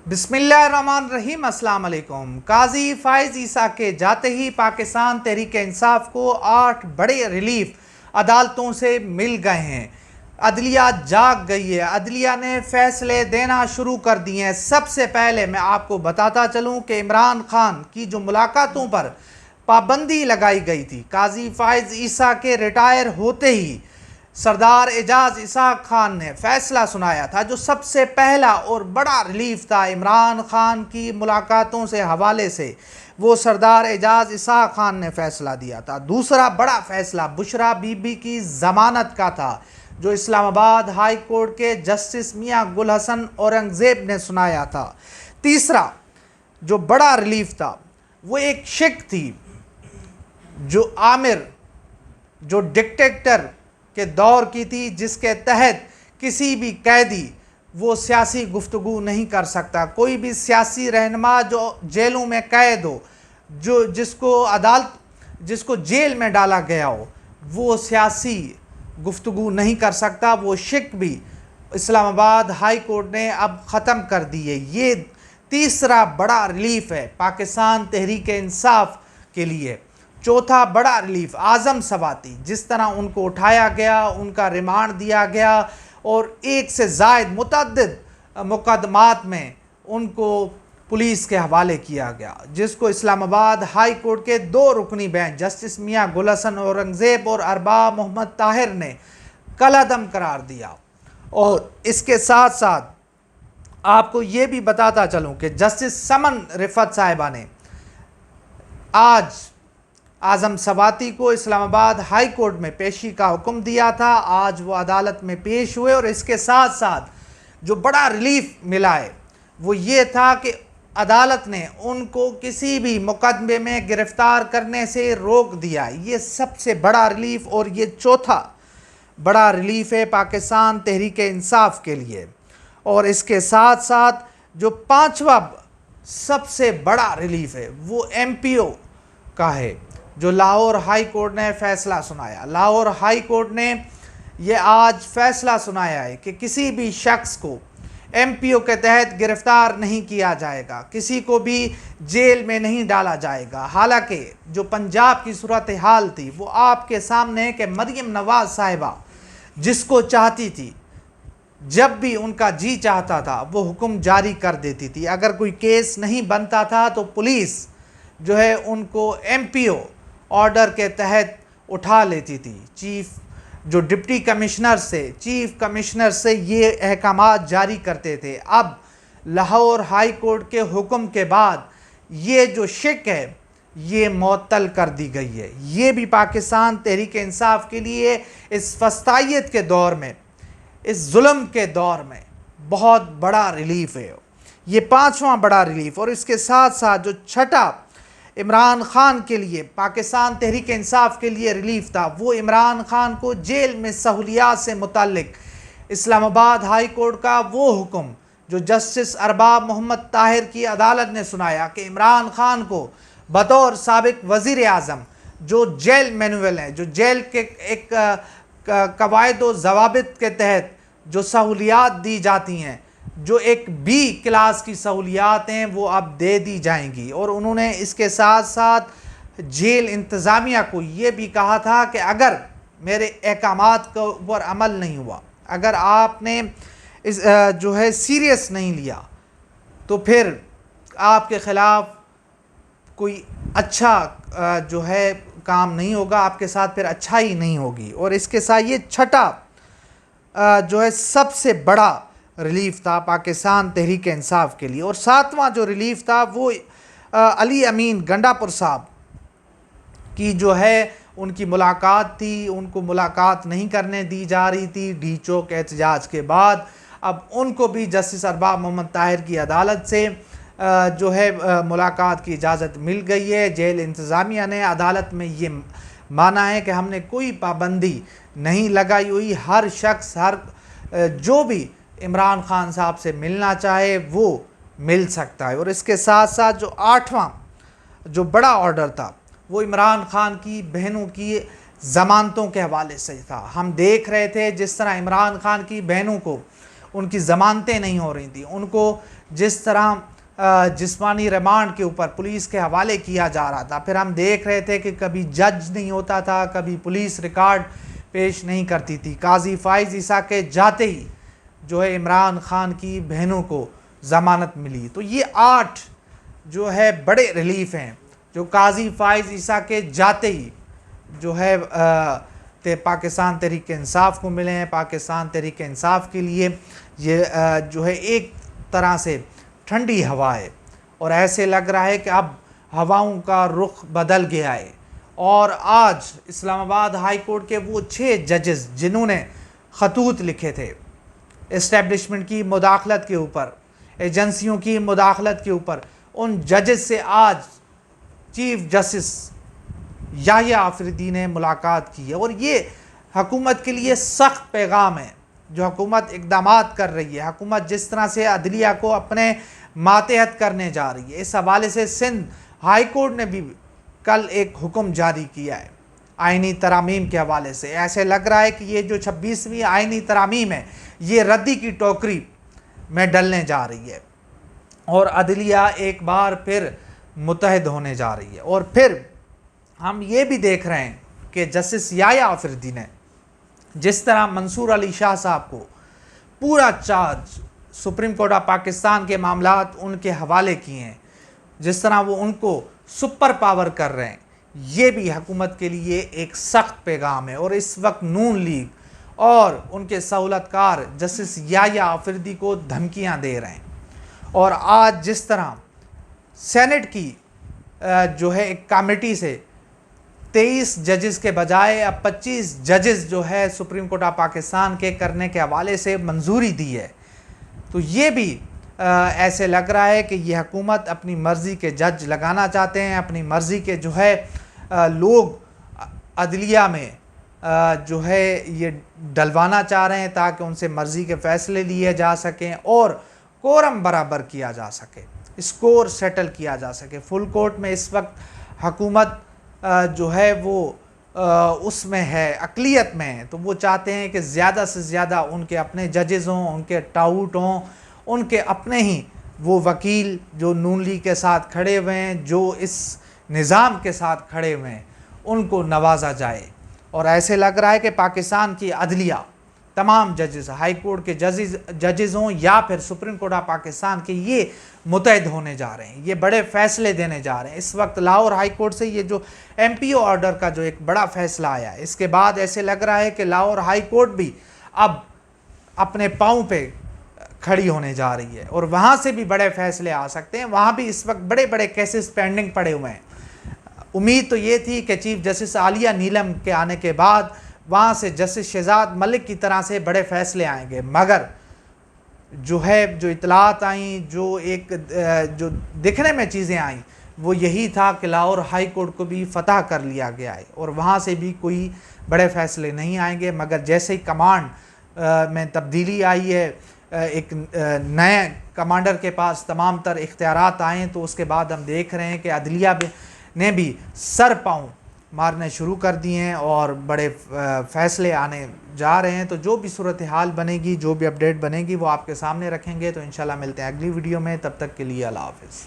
बिस्मिल्लाहिर्रहमानिर्रहीम। अस्सलाम वालेकुम। काजी फाइज ईसा के जाते ही पाकिस्तान तहरीक इंसाफ को 8 बड़े रिलीफ अदालतों से मिल गए हैं। अदलिया जाग गई है, अदलिया ने फैसले देना शुरू कर दिए हैं। सबसे पहले मैं आपको बताता चलूं कि इमरान खान की जो मुलाकातों पर पाबंदी लगाई गई थी, काजी फाइज ईसा के रिटायर होते ही सरदार एजाज इसाक खान ने फैसला सुनाया था। जो सबसे पहला और बड़ा रिलीफ था इमरान खान की मुलाकातों से हवाले से, वो सरदार एजाज इसाक खान ने फैसला दिया था। दूसरा बड़ा फैसला बुशरा बीबी की ज़मानत का था, जो इस्लामाबाद हाई कोर्ट के जस्टिस मियां गुल हसन औरंगज़ेब ने सुनाया था। तीसरा जो बड़ा रिलीफ था वो एक शिक थी, जो आमिर, जो डिक्टेटर के दौर की थी, जिसके तहत किसी भी कैदी वो सियासी गुफ्तगू नहीं कर सकता। कोई भी सियासी रहनुमा जो जेलों में कैद हो, जिसको जेल में डाला गया हो, वो सियासी गुफ्तगू नहीं कर सकता। वो शिक भी इस्लामाबाद हाई कोर्ट ने अब ख़त्म कर दी है। ये तीसरा बड़ा रिलीफ है पाकिस्तान तहरीक इंसाफ के लिए। चौथा बड़ा रिलीफ आज़म सवाती, जिस तरह उनको उठाया गया, उनका रिमांड दिया गया और एक से ज़ायद मुतअद्दिद मुकदमात में उनको पुलिस के हवाले किया गया, जिसको इस्लामाबाद हाई कोर्ट के 2 रुकनी बेंच जस्टिस मियां गुल हसन औरंगज़ेब और अरबाब मोहम्मद ताहिर ने कलअदम करार दिया। और इसके साथ साथ आपको ये भी बताता चलूँ कि जस्टिस समन रिफत साहिबा ने आज आज़म सवाती को इस्लामाबाद हाई कोर्ट में पेशी का हुक्म दिया था। आज वो अदालत में पेश हुए और इसके साथ साथ जो बड़ा रिलीफ मिला है वो ये था कि अदालत ने उनको किसी भी मुकदमे में गिरफ़्तार करने से रोक दिया। ये सबसे बड़ा रिलीफ और ये चौथा बड़ा रिलीफ है पाकिस्तान तहरीक इंसाफ के लिए। और इसके साथ साथ जो 5वां सबसे बड़ा रिलीफ है वो MPO का है, जो लाहौर हाई कोर्ट ने फ़ैसला सुनाया। लाहौर हाई कोर्ट ने ये आज फ़ैसला सुनाया है कि किसी भी शख्स को MPO के तहत गिरफ़्तार नहीं किया जाएगा, किसी को भी जेल में नहीं डाला जाएगा। हालांकि जो पंजाब की सूरत हाल थी वो आपके सामने है कि मरियम नवाज़ साहिबा जिसको चाहती थी, जब भी उनका जी चाहता था वो हुक्म जारी कर देती थी। अगर कोई केस नहीं बनता था तो पुलिस जो है उनको MPO ऑर्डर के तहत उठा लेती थी। जो डिप्टी कमिश्नर से, चीफ कमिश्नर से ये अहकामात जारी करते थे। अब लाहौर हाई कोर्ट के हुक्म के बाद ये जो शिक है ये मुअत्तल कर दी गई है। ये भी पाकिस्तान तहरीक इंसाफ के लिए इस फस्तायत के दौर में, इस जुल्म के दौर में बहुत बड़ा रिलीफ है। ये 5वां बड़ा रिलीफ। और इसके साथ साथ जो छठा इमरान खान के लिए, पाकिस्तान तहरीक इंसाफ के लिए रिलीफ था, वो इमरान खान को जेल में सहूलियात से मुताल्लिक इस्लामाबाद हाई कोर्ट का वो हुक्म जो जस्टिस अरबाब मोहम्मद ताहिर की अदालत ने सुनाया कि इमरान खान को बतौर साबिक वज़ीर आज़म जो जेल मैनुअल है, जो जेल के एक कवायद व ज़वाबित के तहत जो सहूलियात दी जाती हैं, जो एक B क्लास की सहूलियात हैं, वो अब दे दी जाएंगी। और उन्होंने इसके साथ साथ जेल इंतज़ामिया को ये भी कहा था कि अगर मेरे अहकामात के ऊपर अमल नहीं हुआ, अगर आपने इस जो है सीरियस नहीं लिया, तो फिर आपके ख़िलाफ़ कोई अच्छा जो है काम नहीं होगा, आपके साथ फिर अच्छाई नहीं होगी। और इसके साथ ये छठा जो है सबसे बड़ा रिलीफ था पाकिस्तान तहरीक इंसाफ के लिए। और 7वां जो रिलीफ था वो अली अमीन गंडापुर साहब की जो है उनकी मुलाकात थी, उनको मुलाकात नहीं करने दी जा रही थी डी चौक एहतजाज के बाद। अब उनको भी जस्टिस अरबाब मोहम्मद ताहिर की अदालत से जो है मुलाकात की इजाज़त मिल गई है। जेल इंतज़ामिया ने अदालत में ये माना है कि हमने कोई पाबंदी नहीं लगाई हुई, हर शख्स, हर जो भी इमरान खान साहब से मिलना चाहे वो मिल सकता है। और इसके साथ साथ जो 8वां जो बड़ा ऑर्डर था वो इमरान खान की बहनों की ज़मानतों के हवाले से था। हम देख रहे थे जिस तरह इमरान खान की बहनों को उनकी ज़मानतें नहीं हो रही थी, उनको جس طرح جسمانی ریمانڈ کے اوپر پولیس کے حوالے کیا جا رہا تھا، پھر ہم دیکھ رہے تھے کہ کبھی جج نہیں ہوتا تھا، کبھی پولیس ریکارڈ پیش نہیں کرتی تھی، قاضی فائز عیسیٰ کے جاتے ہی جو ہے عمران خان کی بہنوں کو ضمانت ملی۔ تو یہ 8 جو ہے بڑے ریلیف ہیں جو قاضی فائز عیسیٰ کے جاتے ہی جو ہے پاکستان تحریک انصاف کو ملے ہیں۔ پاکستان تحریک انصاف کے لیے یہ جو ہے ایک طرح سے ٹھنڈی ہوا ہے، اور ایسے لگ رہا ہے کہ اب ہواؤں کا رخ بدل گیا ہے۔ اور آج اسلام آباد ہائی کورٹ کے وہ 6 ججز جنہوں نے خطوط لکھے تھے اسٹیبلشمنٹ کی مداخلت کے اوپر، ایجنسیوں کی مداخلت کے اوپر، ان ججز سے آج چیف جسٹس یحییٰ آفریدی نے ملاقات کی ہے، اور یہ حکومت کے لیے سخت پیغام ہے جو حکومت اقدامات کر رہی ہے۔ حکومت جس طرح سے عدلیہ کو اپنے ماتحت کرنے جا رہی ہے، اس حوالے سے سندھ ہائی کورٹ نے بھی کل ایک حکم جاری کیا ہے آئینی ترامیم کے حوالے سے۔ ایسے لگ رہا ہے کہ یہ جو 26ویں آئینی ترامیم ہے یہ ردی کی ٹوکری میں ڈلنے جا رہی ہے، اور عدلیہ ایک بار پھر متحد ہونے جا رہی ہے۔ اور پھر ہم یہ بھی دیکھ رہے ہیں کہ جسٹس یحییٰ آفریدی نے جس طرح منصور علی شاہ صاحب کو پورا charge supreme court of Pakistan کے معاملات ان کے حوالے کیے ہیں، جس طرح وہ ان کو سپر پاور کر رہے ہیں، یہ بھی حکومت کے لیے ایک سخت پیغام ہے۔ اور اس وقت نون لیگ اور ان کے سہولت کار جسٹس یحییٰ آفریدی کو دھمکیاں دے رہے ہیں، اور آج جس طرح سینٹ کی جو ہے ایک کمیٹی سے 23 ججز کے بجائے اب 25 ججز جو ہے سپریم کورٹ آف پاکستان کے کرنے کے حوالے سے منظوری دی ہے، تو یہ بھی ایسے لگ رہا ہے کہ یہ حکومت اپنی مرضی کے جج لگانا چاہتے ہیں، اپنی مرضی کے جو ہے لوگ عدلیہ میں جو ہے یہ ڈلوانا چاہ رہے ہیں تاکہ ان سے مرضی کے فیصلے لیے جا سکیں اور کورم برابر کیا جا سکے، اسکور سیٹل کیا جا سکے۔ فل کورٹ میں اس وقت حکومت جو ہے وہ اس میں ہے، اقلیت میں ہے، تو وہ چاہتے ہیں کہ زیادہ سے زیادہ ان کے اپنے ججز ہوں، ان کے ٹاؤٹ ہوں، ان کے اپنے ہی وہ وکیل جو نون لیگ کے ساتھ کھڑے ہوئے ہیں، جو اس نظام کے ساتھ کھڑے ہوئے ہیں، ان کو نوازا جائے۔ اور ایسے لگ رہا ہے کہ پاکستان کی عدلیہ تمام ججز، ہائی کورٹ کے ججز ہوں یا پھر سپریم کورٹ آف پاکستان کے، یہ متحد ہونے جا رہے ہیں، یہ بڑے فیصلے دینے جا رہے ہیں۔ اس وقت لاہور ہائی کورٹ سے یہ جو MPO آرڈر کا جو ایک بڑا فیصلہ آیا ہے، اس کے بعد ایسے لگ رہا ہے کہ لاہور ہائی کورٹ بھی اب اپنے پاؤں پہ کھڑی ہونے جا رہی ہے، اور وہاں سے بھی بڑے فیصلے آ سکتے ہیں۔ وہاں بھی اس وقت بڑے بڑے کیسز پینڈنگ پڑے ہوئے ہیں۔ امید تو یہ تھی کہ چیف جسٹس عالیہ نیلم کے آنے کے بعد وہاں سے جسٹس شہزاد ملک کی طرح سے بڑے فیصلے آئیں گے، مگر جو اطلاعات آئیں، جو دکھنے میں چیزیں آئیں، وہ یہی تھا کہ لاہور ہائی کورٹ کو بھی فتح کر لیا گیا ہے اور وہاں سے بھی کوئی بڑے فیصلے نہیں آئیں گے۔ مگر جیسے ہی کمانڈ میں تبدیلی آئی ہے، ایک نئے کمانڈر کے پاس تمام تر اختیارات آئیں، تو اس کے بعد ہم دیکھ رہے ہیں کہ عدلیہ نے بھی سر پاؤں مارنے شروع کر دیے ہیں اور بڑے فیصلے آنے جا رہے ہیں۔ تو جو بھی صورتحال بنے گی، جو بھی اپڈیٹ بنے گی، وہ آپ کے سامنے رکھیں گے۔ تو انشاءاللہ ملتے ہیں اگلی ویڈیو میں، تب تک کے لیے اللہ حافظ۔